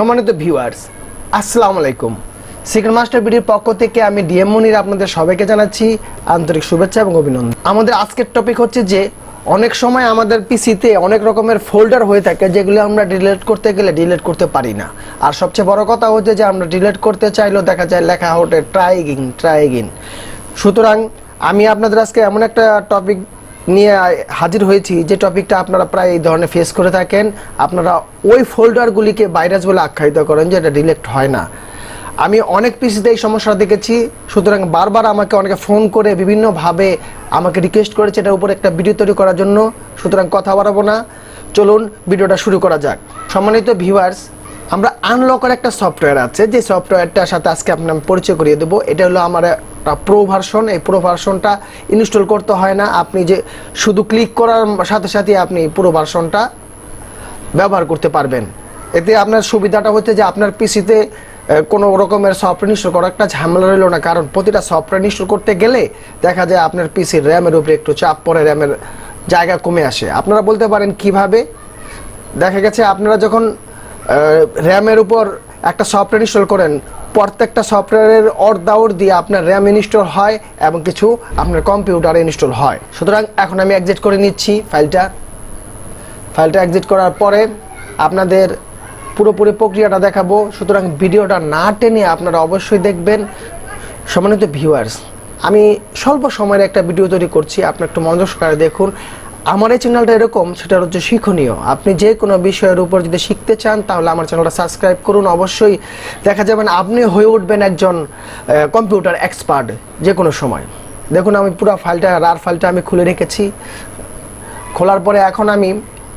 সম্মানিত ভিউয়ার্স, আসসালামু আলাইকুম। সিক্রেট মাস্টার ভিডিওর পক্ষ থেকে আমি ডিএম মনির আপনাদের সবাইকে জানাচ্ছি আন্তরিক শুভেচ্ছা এবং অভিনন্দন। আমাদের আজকের টপিক হচ্ছে যে অনেক সময় আমাদের পিসিতে অনেক রকমের ফোল্ডার হয়ে থাকে যেগুলো আমরা ডিলিট করতে গেলে ডিলিট করতে পারি না। আর সবচেয়ে বড় কথা হচ্ছে যে আমরা ডিলিট করতে চাইলেও দেখা যায় লেখা ওঠে ট্রাই এগেইন। সুতরাং আমি আপনাদের আজকে এমন একটা টপিক নিয়ে হাজির হয়েছি যে টপিকটা আপনারা প্রায় এই ধরনের ফেস করে থাকেন। আপনারা ওই ফোল্ডারগুলিকে ভাইরাস বলে আখ্যায়িত করেন যে এটা ডিলিট হয় না। আমি অনেক পিসিতে এই সমস্যা দেখেছি, সুতরাং বারবার আমাকে অনেকে ফোন করে বিভিন্নভাবে আমাকে রিকোয়েস্ট করেছে এটার উপর একটা ভিডিও তৈরি করার জন্য। সুতরাং কথা বাড়াবো না, চলুন ভিডিওটা শুরু করা যাক। সম্মানিত ভিউয়ার্স, আমরা আনলকের একটা সফটওয়্যার আছে, যে সফটওয়্যারটার সাথে আজকে আপনার আমি পরিচয় করিয়ে দেবো। এটা হলো আমার একটা প্রো ভার্সন। এই প্রো ভার্সনটা ইনস্টল করতে হয় না, আপনি যে শুধু ক্লিক করার সাথে সাথে আপনি পুরো ভার্সনটা ব্যবহার করতে পারবেন। এতে আপনার সুবিধাটা হচ্ছে যে আপনার পিসিতে কোনো রকমের সফটওয়্যার ইনস্টল করা একটা ঝামেলা রইল না, কারণ প্রতিটা সফটওয়্যার ইনস্টল করতে গেলে দেখা যায় আপনার পিসির র্যামের উপরে একটু চাপ পড়ে, র্যামের জায়গা কমে আসে। আপনারা বলতে পারেন কিভাবে? দেখা গেছে আপনারা যখন র্যামের উপর একটা সফটওয়্যার ইনস্টল করেন, প্রত্যেকটা সফটওয়্যারের অর্ধাওর দিয়ে আপনার র্যাম ইনস্টল হয় এবং কিছু আপনার কম্পিউটারে ইনস্টল হয়। সুতরাং এখন আমি এক্সিট করে নিচ্ছি ফাইলটা এক্সিট করার পরে আপনাদের পুরোপুরি প্রক্রিয়াটা দেখাবো। সুতরাং ভিডিওটা না টেনে আপনারা অবশ্যই দেখবেন। সম্মানিত ভিউয়ার্স, আমি স্বল্প সময়ের একটা ভিডিও তৈরি করছি, আপনি একটু মনোযোগ সহকারে দেখুন। আমার এই চ্যানেলটা এরকম, সেটা হচ্ছে শিক্ষণীয়। আপনি যে কোনো বিষয়ের উপর যদি শিখতে চান তাহলে আমার চ্যানেলটা সাবস্ক্রাইব করুন। অবশ্যই দেখা যাবেন আপনি হয়ে উঠবেন একজন কম্পিউটার এক্সপার্ট যে কোনো সময়। দেখুন আমি পুরো রার ফাইলটা আমি খুলে রেখেছি। খোলার পরে এখন আমি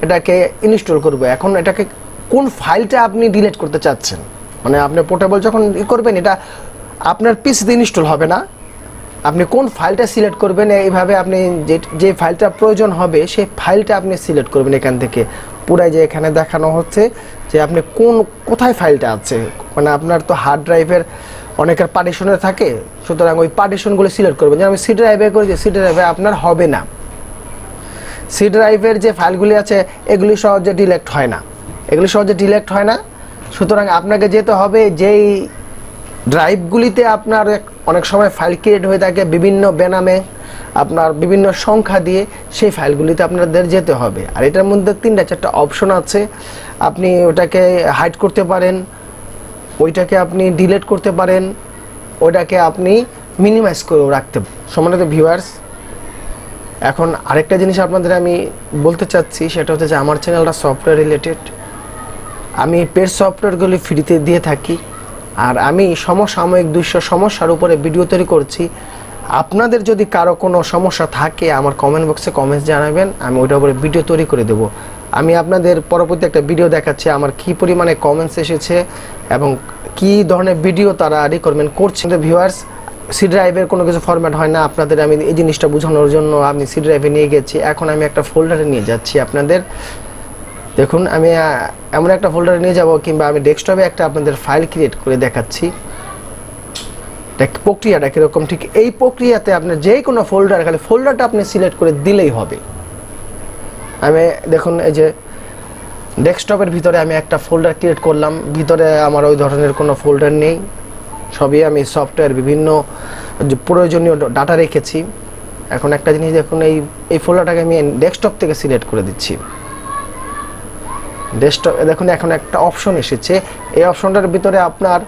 এটাকে ইনস্টল করব। এখন এটাকে কোন ফাইলটা আপনি ডিলিট করতে চাচ্ছেন, মানে আপনি পোর্টেবল যখন করবেন এটা আপনার পিসিতে ইনস্টল হবে না। আপনি কোন ফাইলটা সিলেক্ট করবেন, এইভাবে আপনি যে ফাইলটা প্রয়োজন হবে সেই ফাইলটা আপনি সিলেক্ট করবেন এখান থেকে। পুরাই যে এখানে দেখানো হচ্ছে যে আপনি কোথায় ফাইলটা আছে, মানে আপনার তো হার্ড ড্রাইভের অনেকের পার্টিশনে থাকে, সুতরাং ওই পার্টিশনগুলো সিলেক্ট করবেন। যেমন আমি সি ড্রাইভে করেছি, সি ড্রাইভে আপনার হবে না। সি ড্রাইভের যে ফাইলগুলি আছে এগুলি সহজে ডিলিট হয় না। সুতরাং আপনাকে যেতে হবে যেই ড্রাইভগুলিতে আপনার অনেক সময় ফাইল ক্রিয়েট হয়ে থাকে বিভিন্ন বেনামে, আপনার বিভিন্ন সংখ্যা দিয়ে, সেই ফাইলগুলিতে আপনাদের যেতে হবে। আর এটার মধ্যে 3-4টা অপশন আছে। আপনি ওটাকে হাইড করতে পারেন, ওইটাকে আপনি ডিলিট করতে পারেন, ওইটাকে আপনি মিনিমাইজ করেও রাখতে পারেন। সম্মানিত ভিউয়ার্স, এখন আরেকটা জিনিস আপনাদের আমি বলতে চাচ্ছি, সেটা হচ্ছে যে আমার চ্যানেলটা সফটওয়্যার রিলেটেড। আমি পেড সফটওয়্যারগুলি ফ্রিতে দিয়ে থাকি, আর আমি সমসাময়িক 200 সমস্যার উপরে ভিডিও তৈরি করছি। আপনাদের যদি কারো কোনো সমস্যা থাকে আমার কমেন্ট বক্সে কমেন্টস জানাবেন, আমি ওইটার উপরে ভিডিও তৈরি করে দেবো। আমি আপনাদের পরবর্তী একটা ভিডিও দেখাচ্ছি আমার কী পরিমাণে কমেন্টস এসেছে এবং কী ধরনের ভিডিও তারা রিকমেন্ড করছে। ভিউয়ার্স, সি ড্রাইভের কোনো কিছু ফরম্যাট হয় না। আপনাদের আমি এই জিনিসটা বোঝানোর জন্য আমি সি ড্রাইভে নিয়ে গেছি। এখন আমি একটা ফোল্ডারে নিয়ে যাচ্ছি আপনাদের। দেখুন আমি এমন একটা ফোল্ডারে নিয়ে যাব, কিংবা আমি ডেস্কটপে একটা আপনাদের ফাইল ক্রিয়েট করে দেখাচ্ছি। প্রক্রিয়াটা কীরকম, ঠিক এই প্রক্রিয়াতে আপনার যে কোনো খালি ফোল্ডারটা আপনি সিলেক্ট করে দিলেই হবে। আমি দেখুন এই যে ডেস্কটপের ভিতরে আমি একটা ফোল্ডার ক্রিয়েট করলাম, ভিতরে আমার ওই ধরনের কোনো ফোল্ডার নেই, সবই আমি সফটওয়্যার বিভিন্ন প্রয়োজনীয় ডাটা রেখেছি। এখন একটা জিনিস দেখুন, এই ফোল্ডারটাকে আমি ডেস্কটপ থেকে সিলেক্ট করে দিচ্ছি। ডেস্কটপ দেখুন এখন একটা অপশন এসেছে, এই অপশনটার ভিতরে আপনার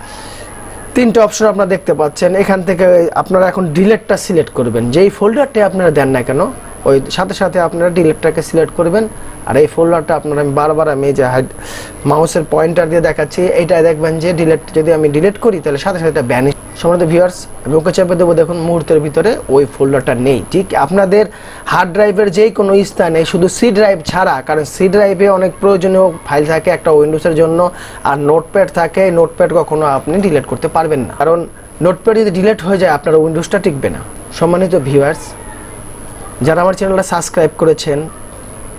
3টে অপশন আপনারা দেখতে পাচ্ছেন। এখান থেকে আপনারা এখন ডিলিটটা সিলেক্ট করবেন। যেই ফোল্ডারটা আপনারা দেন না কেন ওই সাথে সাথে আপনারা ডিলিটটাকে সিলেক্ট করবেন। আর এই ফোল্ডারটা আপনারা আমি যে মাউসের পয়েন্টার দিয়ে দেখাচ্ছি, এইটা দেখবেন যে যদি আমি ডিলিট করি তাহলে সাথে সাথে এটা ভ্যানিশ। সম্মানিত ভিউয়ার্স, আমি ওকে চেপে দেবো, দেখুন মুহূর্তের ভিতরে ওই ফোল্ডারটা নেই। ঠিক আপনাদের হার্ড ড্রাইভের যেই কোনো স্থানে, শুধু সি ড্রাইভ ছাড়া, কারণ সি ড্রাইভে অনেক প্রয়োজনীয় ফাইল থাকে একটা উইন্ডোজের জন্য, আর নোটপ্যাড থাকে। নোটপ্যাড কখনো আপনি ডিলিট করতে পারবেন না, কারণ নোটপ্যাড যদি ডিলিট হয়ে যায় আপনার উইন্ডোজটা টিকবে না। সম্মানিত ভিউয়ার্স, যারা আমার চ্যানেলটা সাবস্ক্রাইব করেছেন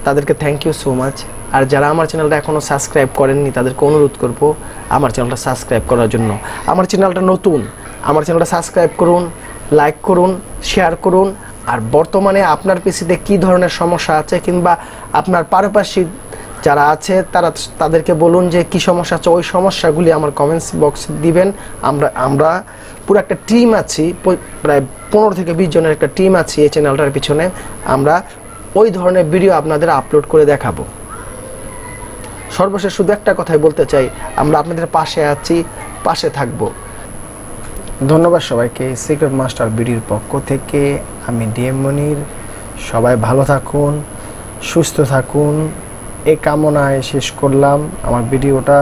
তাদেরকে থ্যাংক ইউ সো মাচ। আর যারা আমার চ্যানেলটা এখনও সাবস্ক্রাইব করেননি তাদেরকে অনুরোধ করব আমার চ্যানেলটা সাবস্ক্রাইব করার জন্য। আমার চ্যানেলটা নতুন, আমার চ্যানেলটা সাবস্ক্রাইব করুন, লাইক করুন, শেয়ার করুন। আর বর্তমানে আপনার পিসিতে কী ধরনের সমস্যা আছে, কিংবা আপনার পারিপার্শ্বিক যারা আছে তাদেরকে বলুন যে কি সমস্যা আছে, ওই সমস্যাগুলি আমার কমেন্টস বক্সে দিবেন। আমরা পুরো একটা টিম আছি, প্রায় 15 থেকে 20 জনের একটা টিম আছি এই চ্যানেলটার পিছনে। আমরা ওই ধরনের ভিডিও আপনাদের আপলোড করে দেখাবো। সর্বশেষ শুধু একটা কথাই বলতে চাই, আমরা আপনাদের পাশে আছি, পাশে থাকব। ধন্যবাদ সবাইকে। সিক্রেট মাস্টার বিডির পক্ষ থেকে আমি ডিএম মনির। সবাই ভালো থাকুন, সুস্থ থাকুন, এই কামনায় শেষ করলাম আমার ভিডিওটা।